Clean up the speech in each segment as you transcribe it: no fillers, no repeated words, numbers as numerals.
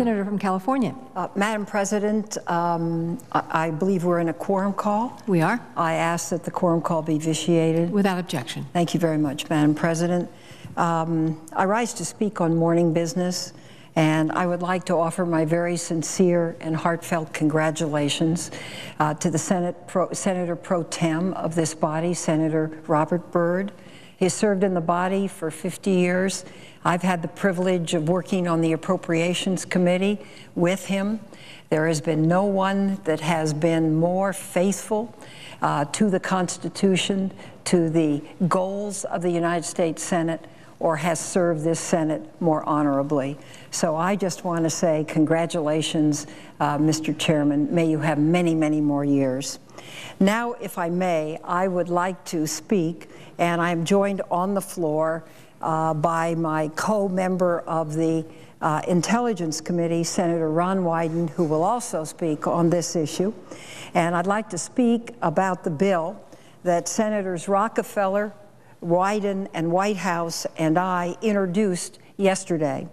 Senator from California. Madam President, I believe we're in a quorum call. We are. I ask that the quorum call be vitiated. Without objection. Thank you very much, Madam President. I rise to speak on morning business, and I would like to offer my very sincere and heartfelt congratulations to the Senator Pro Tem of this body, Senator Robert Byrd. He has served in the body for 50 years. I've had the privilege of working on the Appropriations Committee with him. There has been no one that has been more faithful to the Constitution, to the goals of the United States Senate, or has served this Senate more honorably. So I just want to say congratulations, Mr. Chairman. May you have many, many more years. Now, if I may, I would like to speak, and I'm joined on the floor by my co-member of the Intelligence Committee, Senator Ron Wyden, who will also speak on this issue. And I'd like to speak about the bill that Senators Rockefeller, Wyden, and Whitehouse and I introduced yesterday.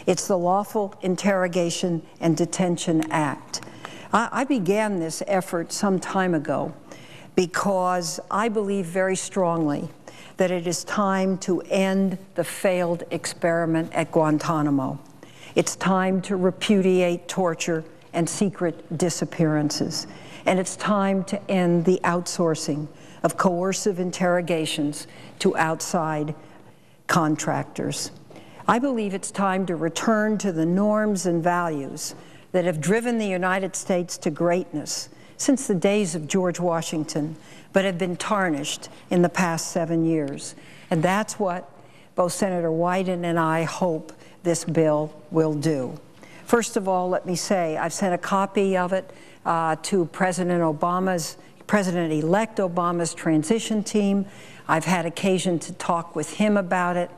It's the Lawful Interrogation and Detention Act. I began this effort some time ago because I believe very strongly that it is time to end the failed experiment at Guantanamo. It's time to repudiate torture and secret disappearances. And it's time to end the outsourcing of coercive interrogations to outside contractors. I believe it's time to return to the norms and values that have driven the United States to greatness since the days of George Washington, but have been tarnished in the past 7 years. And that's what both Senator Wyden and I hope this bill will do. First of all, let me say I've sent a copy of it to President-elect Obama's transition team. I've had occasion to talk with him about it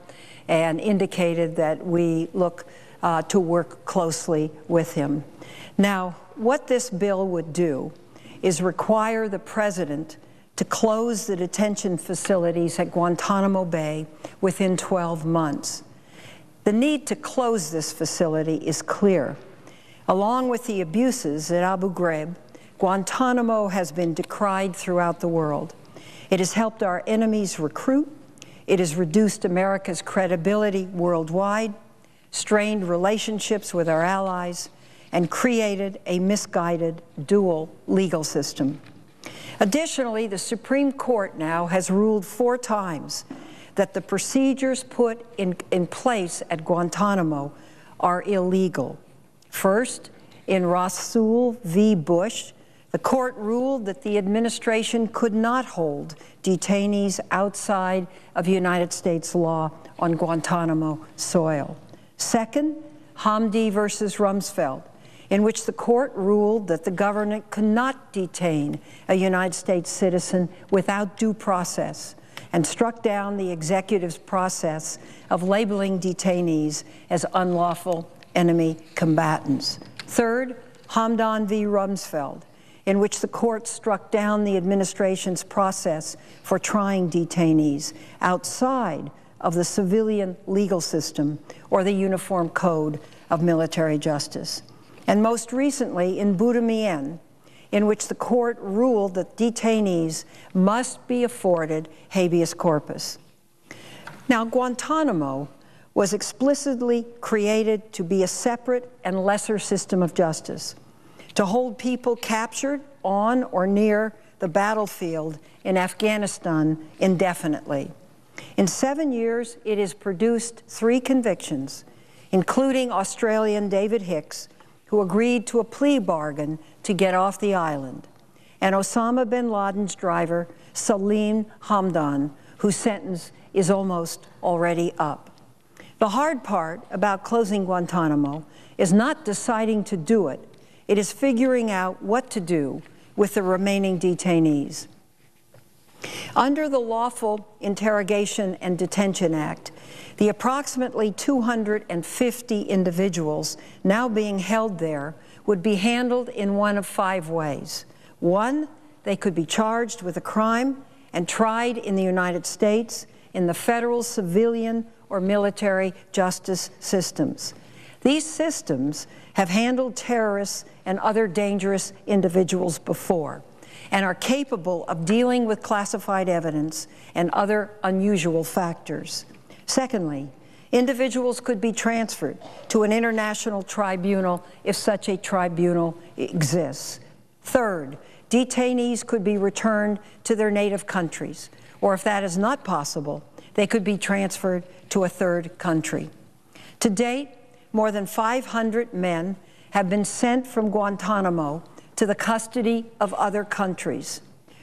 and indicated that we look to work closely with him. Now, what this bill would do is require the President to close the detention facilities at Guantanamo Bay within 12 months. The need to close this facility is clear. Along with the abuses at Abu Ghraib, Guantanamo has been decried throughout the world. It has helped our enemies recruit. It has reduced America's credibility worldwide, strained relationships with our allies, and created a misguided dual legal system. Additionally, the Supreme Court now has ruled 4 times that the procedures put in place at Guantanamo are illegal. First, in Rasul v. Bush, the court ruled that the administration could not hold detainees outside of United States law on Guantanamo soil. Second, Hamdi versus Rumsfeld, in which the court ruled that the government could not detain a United States citizen without due process, and struck down the executive's process of labeling detainees as unlawful enemy combatants. Third, Hamdan v. Rumsfeld, in which the court struck down the administration's process for trying detainees outside of the civilian legal system or the Uniform Code of Military Justice. And most recently in Boudemienne, in which the court ruled that detainees must be afforded habeas corpus. Now, Guantanamo was explicitly created to be a separate and lesser system of justice, to hold people captured on or near the battlefield in Afghanistan indefinitely. In 7 years, it has produced 3 convictions, including Australian David Hicks, who agreed to a plea bargain to get off the island, and Osama bin Laden's driver, Salim Hamdan, whose sentence is almost already up. The hard part about closing Guantanamo is not deciding to do it. It is figuring out what to do with the remaining detainees. Under the Lawful Interrogation and Detention Act, the approximately 250 individuals now being held there would be handled in one of 5 ways. 1, they could be charged with a crime and tried in the United States in the federal, civilian, or military justice systems. These systems have handled terrorists and other dangerous individuals before and are capable of dealing with classified evidence and other unusual factors. Secondly, individuals could be transferred to an international tribunal if such a tribunal exists. Third, detainees could be returned to their native countries, or if that is not possible, they could be transferred to a third country. To date, more than 500 men have been sent from Guantanamo to the custody of other countries.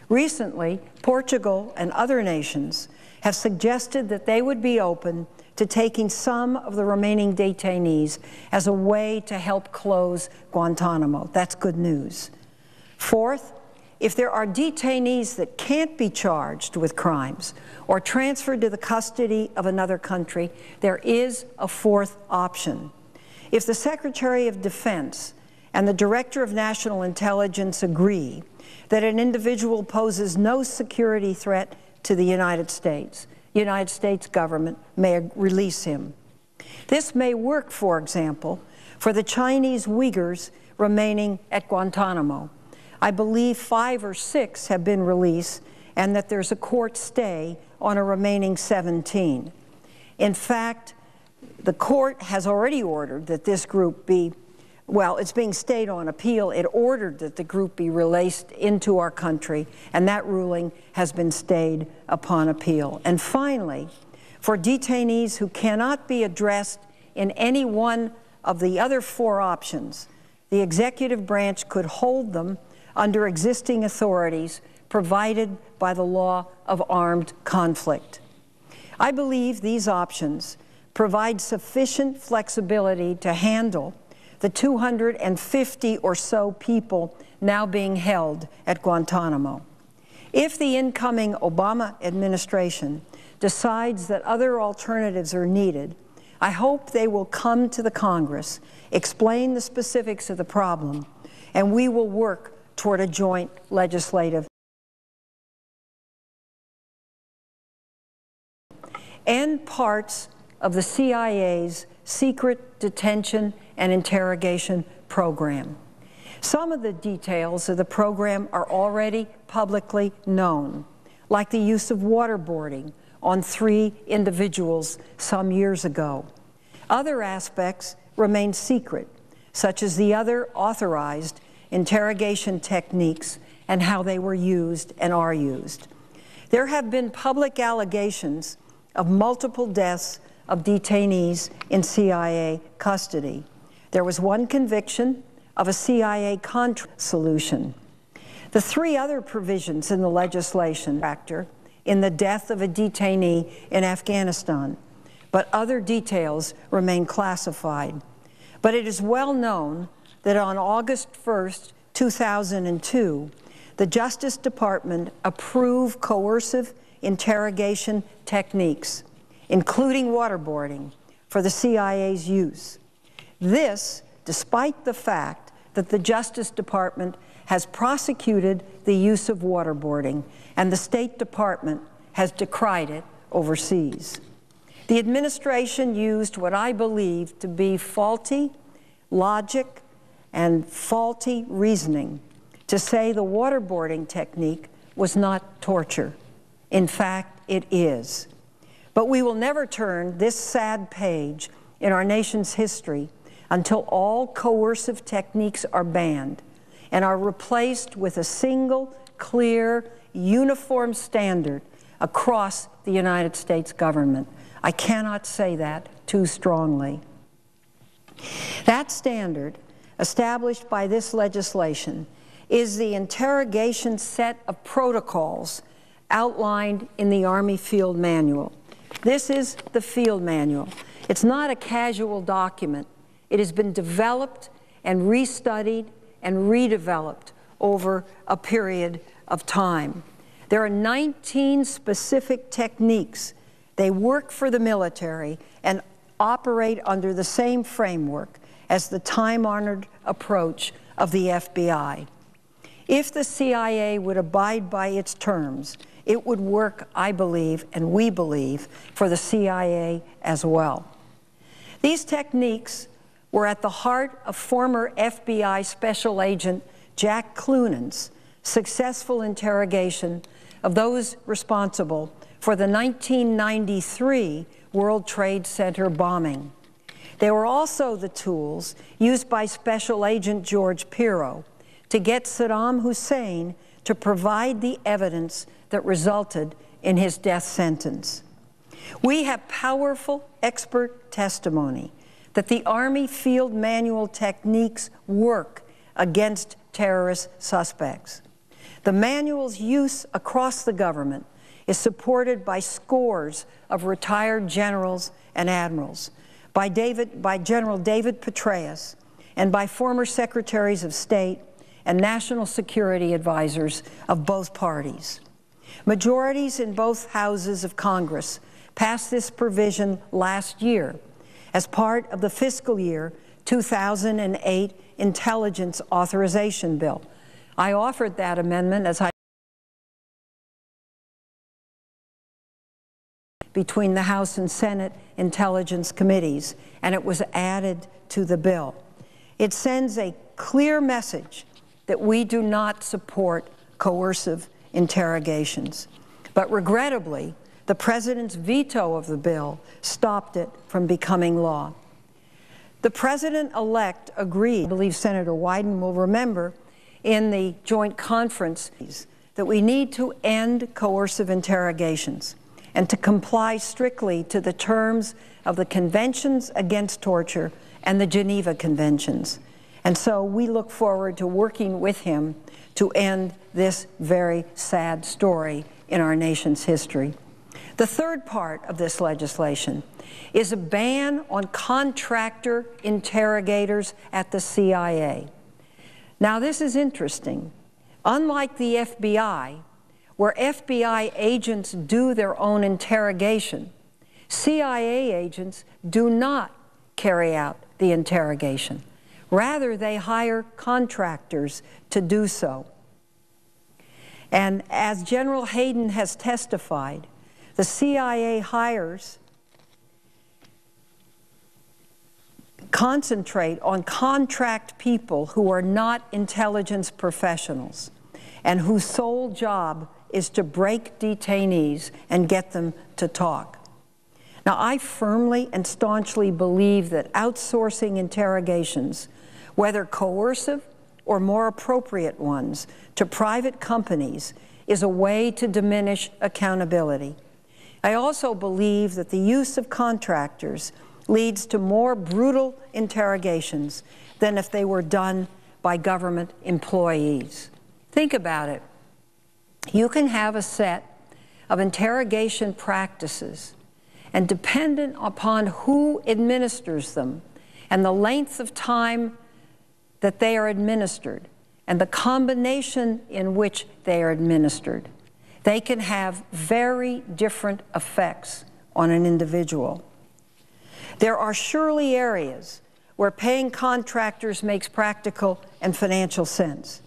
Recently, Portugal and other nations have suggested that they would be open to taking some of the remaining detainees as a way to help close Guantanamo. That's good news. Fourth, if there are detainees that can't be charged with crimes or transferred to the custody of another country, there is a fourth option. If the Secretary of Defense and the Director of National Intelligence agree that an individual poses no security threat to the United States government may release him. This may work, for example, for the Chinese Uyghurs remaining at Guantanamo. I believe 5 or 6 have been released and that there's a court stay on a remaining 17. In fact, the court has already ordered that this group be, well, it's being stayed on appeal. It ordered that the group be released into our country, and that ruling has been stayed upon appeal. And finally, for detainees who cannot be addressed in any one of the other 4 options, the executive branch could hold them under existing authorities provided by the law of armed conflict. I believe these options provide sufficient flexibility to handle the 250 or so people now being held at Guantanamo. If the incoming Obama administration decides that other alternatives are needed, I hope they will come to the Congress, explain the specifics of the problem, and we will work toward a joint legislative end parts of the CIA's secret detention and interrogation program. Some of the details of the program are already publicly known, like the use of waterboarding on 3 individuals some years ago. Other aspects remain secret, such as the other authorized interrogation techniques and how they were used and are used. There have been public allegations of multiple deaths of detainees in CIA custody. There was one conviction of a CIA contract solution. The 3 other provisions in the legislation factor in the death of a detainee in Afghanistan, but other details remain classified. But it is well known that on August 1st, 2002, the Justice Department approved coercive interrogation techniques, including waterboarding, for the CIA's use. This, despite the fact that the Justice Department has prosecuted the use of waterboarding and the State Department has decried it overseas. The administration used what I believe to be faulty logic and faulty reasoning to say the waterboarding technique was not torture. In fact, it is. But we will never turn this sad page in our nation's history until all coercive techniques are banned and are replaced with a single, clear, uniform standard across the United States government. I cannot say that too strongly. That standard, established by this legislation, is the interrogation set of protocols outlined in the Army Field Manual. This is the Field Manual. It's not a casual document. It has been developed and restudied and redeveloped over a period of time. There are 19 specific techniques. They work for the military and operate under the same framework as the time-honored approach of the FBI. If the CIA would abide by its terms, it would work, I believe, and we believe, for the CIA as well. These techniques were at the heart of former FBI Special Agent Jack Clunan's successful interrogation of those responsible for the 1993 World Trade Center bombing. They were also the tools used by Special Agent George Pirro to get Saddam Hussein to provide the evidence that resulted in his death sentence. We have powerful expert testimony that the Army field manual techniques work against terrorist suspects. The manual's use across the government is supported by scores of retired generals and admirals, by General David Petraeus, and by former secretaries of state and national security advisors of both parties. Majorities in both houses of Congress passed this provision last year as part of the fiscal year 2008 Intelligence Authorization Bill. I offered that amendment as I between the House and Senate Intelligence Committees, and it was added to the bill. It sends a clear message that we do not support coercive interrogations. But regrettably, the President's veto of the bill stopped it from becoming law. The President-elect agreed, I believe Senator Wyden will remember, in the joint conference that we need to end coercive interrogations and to comply strictly to the terms of the Conventions Against Torture and the Geneva Conventions. And so we look forward to working with him to end this very sad story in our nation's history. The third part of this legislation is a ban on contractor interrogators at the CIA. Now, this is interesting. Unlike the FBI, where FBI agents do their own interrogation, CIA agents do not carry out the interrogation. Rather, they hire contractors to do so. And as General Hayden has testified, the CIA hires concentrate on contract people who are not intelligence professionals and whose sole job is to break detainees and get them to talk. Now, I firmly and staunchly believe that outsourcing interrogations, whether coercive or more appropriate ones, to private companies is a way to diminish accountability. I also believe that the use of contractors leads to more brutal interrogations than if they were done by government employees. Think about it. You can have a set of interrogation practices, and dependent upon who administers them and the length of time that they are administered and the combination in which they are administered, they can have very different effects on an individual. There are surely areas where paying contractors makes practical and financial sense.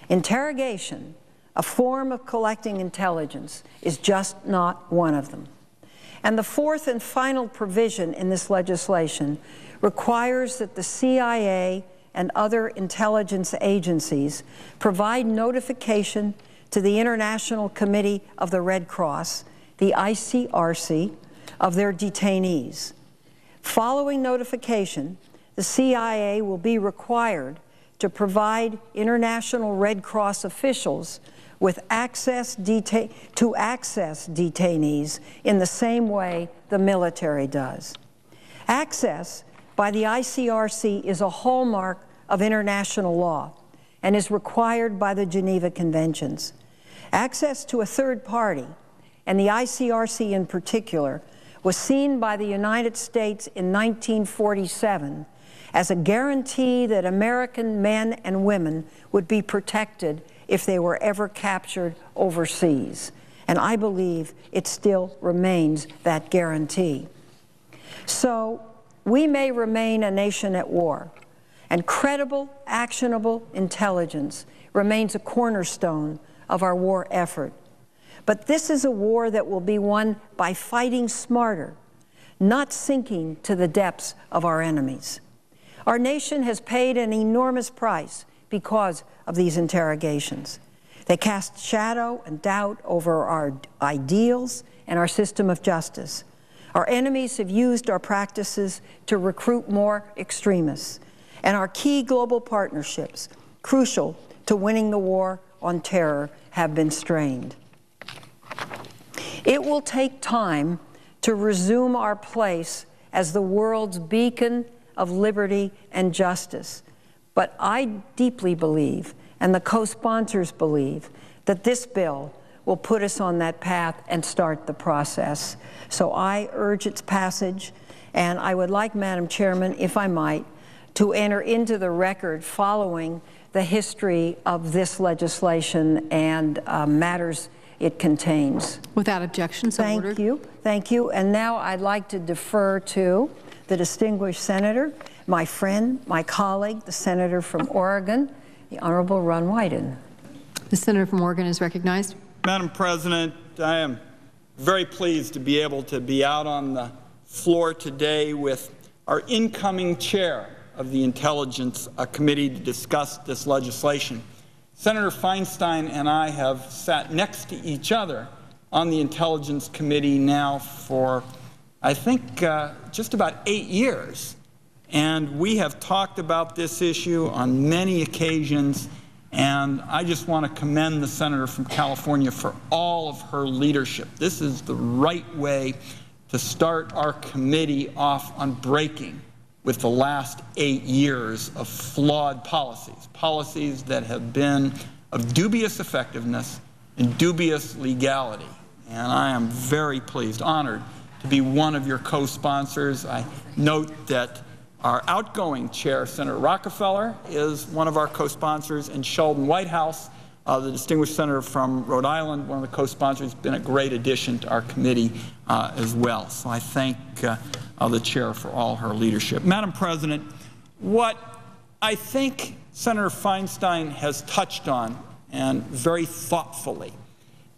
Interrogation, a form of collecting intelligence, is just not one of them. And the fourth and final provision in this legislation requires that the CIA and other intelligence agencies provide notification to the International Committee of the Red Cross, the ICRC, of their detainees. Following notification, the CIA will be required to provide International Red Cross officials with access to access detainees in the same way the military does. Access by the ICRC is a hallmark of international law and is required by the Geneva Conventions. Access to a third party, and the ICRC in particular, was seen by the United States in 1947 as a guarantee that American men and women would be protected if they were ever captured overseas. And I believe it still remains that guarantee. So we may remain a nation at war, and credible, actionable intelligence remains a cornerstone of our war effort. But this is a war that will be won by fighting smarter, not sinking to the depths of our enemies. Our nation has paid an enormous price because of these interrogations. They cast shadow and doubt over our ideals and our system of justice. Our enemies have used our practices to recruit more extremists, and our key global partnerships, crucial to winning the war on terror, have been strained. It will take time to resume our place as the world's beacon of liberty and justice. But I deeply believe, and the co-sponsors believe, that this bill will put us on that path and start the process. So I urge its passage, and I would like, Madam Chairman, if I might, to enter into the record following the history of this legislation and matters it contains. Without objection, so ordered. Thank you. Thank you. And now I'd like to defer to the distinguished senator, my friend, my colleague, the senator from Oregon, the Honorable Ron Wyden. The senator from Oregon is recognized. Madam President, I am very pleased to be able to be out on the floor today with our incoming chair of the Intelligence Committee to discuss this legislation. Senator Feinstein and I have sat next to each other on the Intelligence Committee now for, I think, just about 8 years. And we have talked about this issue on many occasions, and I just want to commend the senator from California for all of her leadership. This is the right way to start our committee off on breaking with the last 8 years of flawed policies, policies that have been of dubious effectiveness and dubious legality. And I am very pleased, honored, to be one of your co-sponsors. I note that our outgoing chair, Senator Rockefeller, is one of our co-sponsors, and Sheldon Whitehouse, the distinguished senator from Rhode Island, one of the co-sponsors, has been a great addition to our committee as well. So I thank the chair for all her leadership. Madam President, what I think Senator Feinstein has touched on, and very thoughtfully,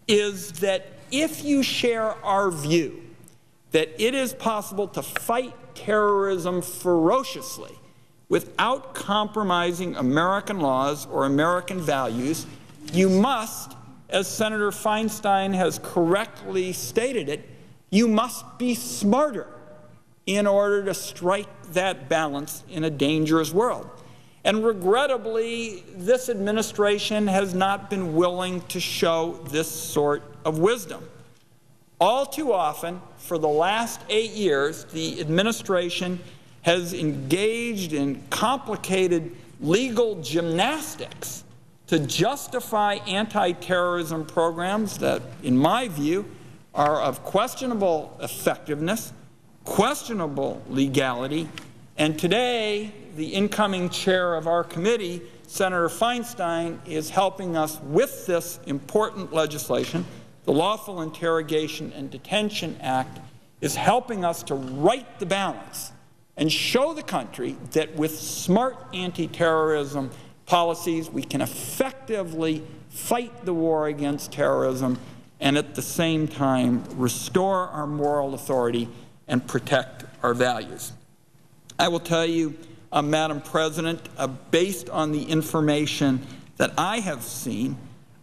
is that if you share our view that it is possible to fight terrorism ferociously without compromising American laws or American values, you must, as Senator Feinstein has correctly stated it, you must be smarter in order to strike that balance in a dangerous world. And regrettably, this administration has not been willing to show this sort of wisdom. All too often, for the last 8 years, the administration has engaged in complicated legal gymnastics to justify anti-terrorism programs that, in my view, are of questionable effectiveness, questionable legality, and today the incoming chair of our committee, Senator Feinstein, is helping us with this important legislation. The Lawful Interrogation and Detention Act is helping us to right the balance and show the country that with smart anti-terrorism policies we can effectively fight the war against terrorism and at the same time restore our moral authority and protect our values. I will tell you, Madam President, based on the information that I have seen,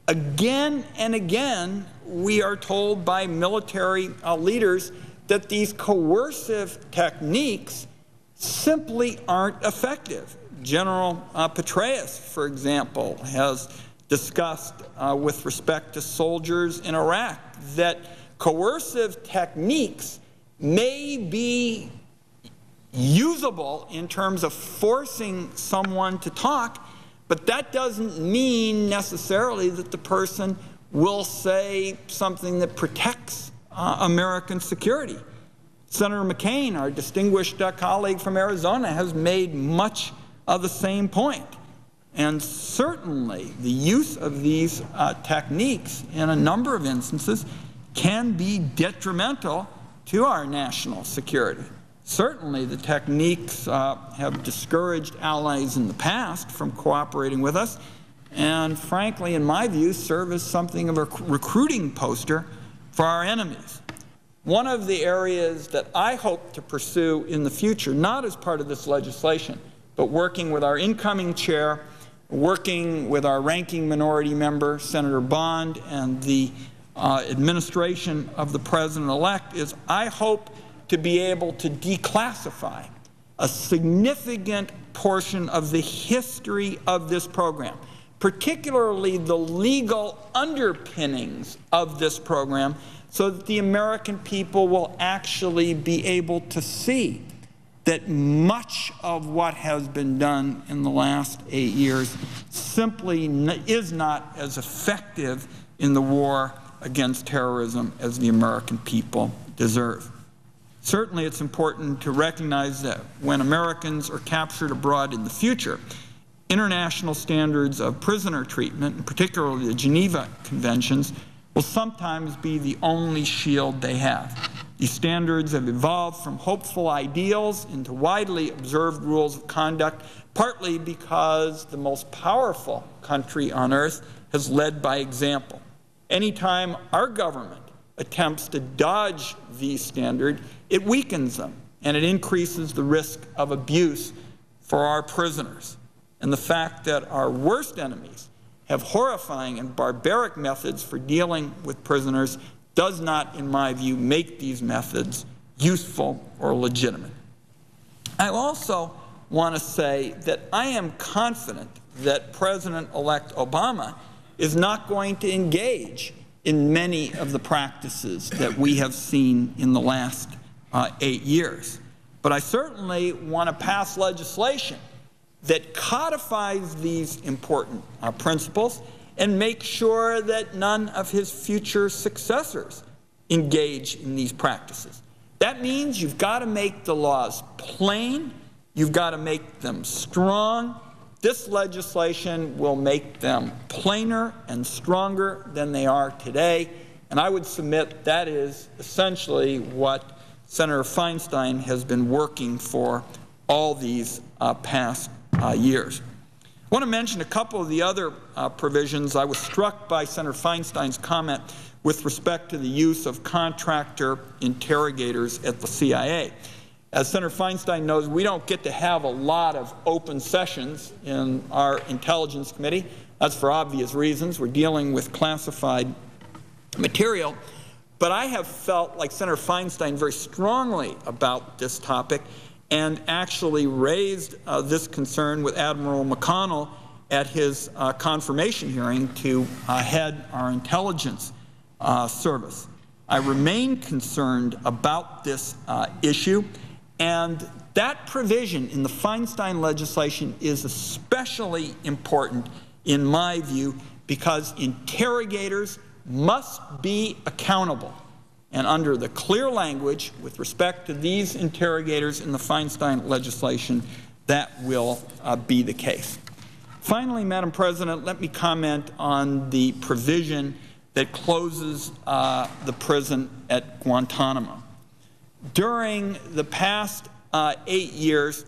again and again we are told by military leaders that these coercive techniques simply aren't effective. General Petraeus, for example, has discussed with respect to soldiers in Iraq that coercive techniques may be usable in terms of forcing someone to talk, but that doesn't mean necessarily that the person will say something that protects American security. Senator McCain, our distinguished colleague from Arizona, has made much of the same point. And certainly the use of these techniques in a number of instances can be detrimental to our national security. Certainly the techniques have discouraged allies in the past from cooperating with us, and frankly, in my view, serve as something of a recruiting poster for our enemies. One of the areas that I hope to pursue in the future, not as part of this legislation, but working with our incoming chair, working with our ranking minority member, Senator Bond, and the administration of the President-elect, is I hope to be able to declassify a significant portion of the history of this program, particularly the legal underpinnings of this program, so that the American people will actually be able to see that much of what has been done in the last 8 years simply is not as effective in the war against terrorism as the American people deserve. Certainly, it's important to recognize that when Americans are captured abroad in the future, international standards of prisoner treatment, and particularly the Geneva Conventions, will sometimes be the only shield they have. These standards have evolved from hopeful ideals into widely observed rules of conduct, partly because the most powerful country on earth has led by example. Anytime our government attempts to dodge these standards, it weakens them and it increases the risk of abuse for our prisoners. And the fact that our worst enemies have horrifying and barbaric methods for dealing with prisoners does not, in my view, make these methods useful or legitimate. I also want to say that I am confident that President-elect Obama is not going to engage in many of the practices that we have seen in the last 8 years. But I certainly want to pass legislation that codifies these important principles and make sure that none of his future successors engage in these practices. That means you've got to make the laws plain, you've got to make them strong. This legislation will make them plainer and stronger than they are today, and I would submit that is essentially what Senator Feinstein has been working for all these past years. I want to mention a couple of the other provisions. I was struck by Senator Feinstein's comment with respect to the use of contractor interrogators at the CIA. As Senator Feinstein knows, we don't get to have a lot of open sessions in our Intelligence Committee. That's for obvious reasons. We're dealing with classified material. But I have felt like Senator Feinstein very strongly about this topic and actually raised this concern with Admiral McConnell at his confirmation hearing to head our intelligence service. I remain concerned about this issue, and that provision in the Feinstein legislation is especially important in my view because interrogators must be accountable. And under the clear language with respect to these interrogators in the Feinstein legislation, that will be the case. Finally, Madam President, let me comment on the provision that closes the prison at Guantanamo. During the past 8 years,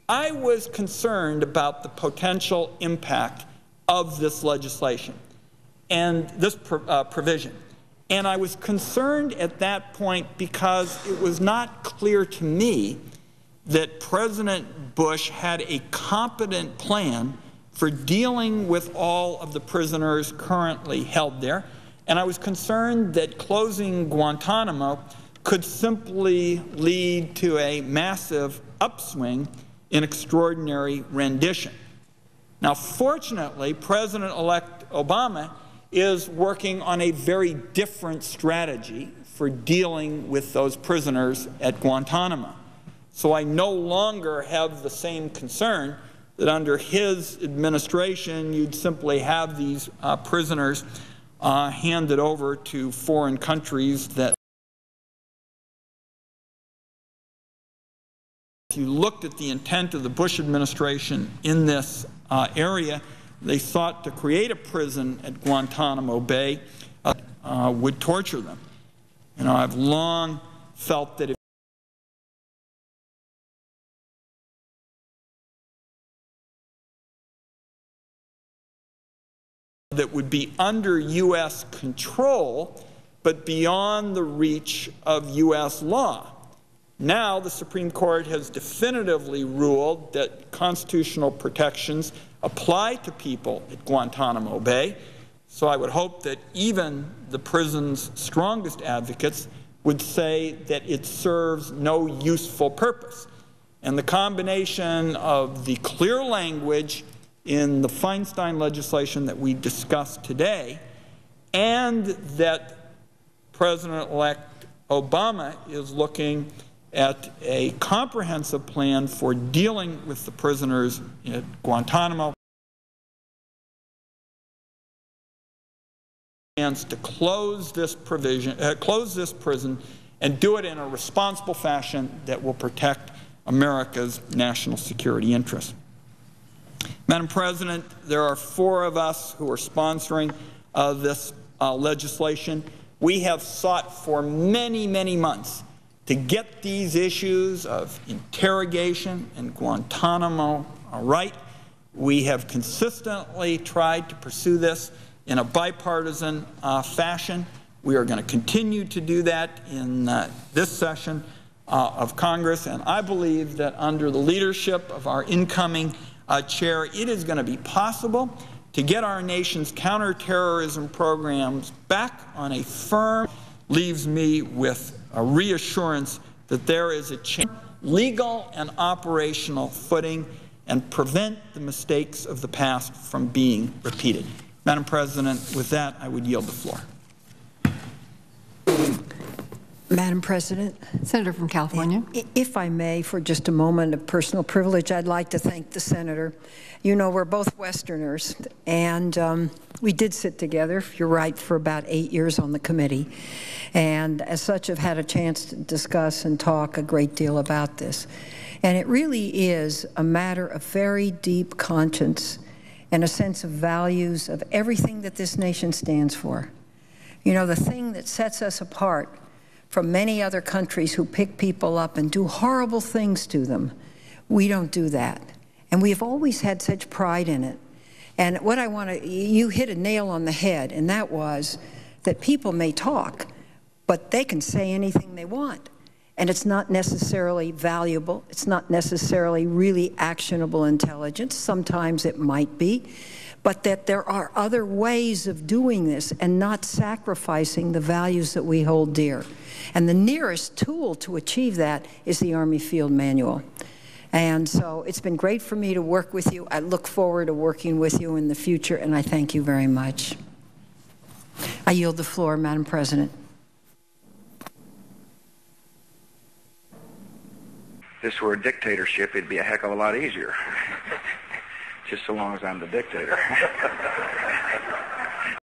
I was concerned about the potential impact of this legislation and this provision. And I was concerned at that point because it was not clear to me that President Bush had a competent plan for dealing with all of the prisoners currently held there. And I was concerned that closing Guantanamo could simply lead to a massive upswing in extraordinary rendition. Now, fortunately, President-elect Obama is working on a very different strategy for dealing with those prisoners at Guantanamo. So I no longer have the same concern that under his administration you'd simply have these prisoners handed over to foreign countries that, if you looked at the intent of the Bush administration in this area, they sought to create a prison at Guantanamo Bay would torture them. You know, I've long felt that if that would be under U.S. control, but beyond the reach of U.S. law. Now the Supreme Court has definitively ruled that constitutional protections apply to people at Guantanamo Bay, so I would hope that even the prison's strongest advocates would say that it serves no useful purpose. And the combination of the clear language in the Feinstein legislation that we discussed today and that President-elect Obama is looking at a comprehensive plan for dealing with the prisoners at Guantanamo to close this prison and do it in a responsible fashion that will protect America's national security interests. Madam President, there are 4 of us who are sponsoring this legislation. We have sought for many, many months to get these issues of interrogation and Guantanamo right. We have consistently tried to pursue this in a bipartisan fashion. We are going to continue to do that in this session of Congress, and I believe that under the leadership of our incoming chair, it is going to be possible to get our nation's counterterrorism programs back on a firm, leaves me with a reassurance that there is a legal and operational footing and prevent the mistakes of the past from being repeated. Madam President, with that, I would yield the floor. Madam President. Senator from California. If I may, for just a moment of personal privilege, I'd like to thank the senator. You know, we're both Westerners, and we did sit together, if you're right, for about 8 years on the committee, and as such have had a chance to discuss and talk a great deal about this. And it really is a matter of very deep conscience and a sense of values of everything that this nation stands for. You know, the thing that sets us apart from many other countries who pick people up and do horrible things to them, we don't do that. And we've always had such pride in it. And what I want to, you hit a nail on the head, and that was that people may talk, but they can say anything they want. And it's not necessarily valuable. It's not necessarily really actionable intelligence. Sometimes it might be. But that there are other ways of doing this and not sacrificing the values that we hold dear. And the nearest tool to achieve that is the Army Field Manual. And so it's been great for me to work with you. I look forward to working with you in the future, and I thank you very much. I yield the floor, Madam President. If this were a dictatorship, it'd be a heck of a lot easier. Just so long as I'm the dictator.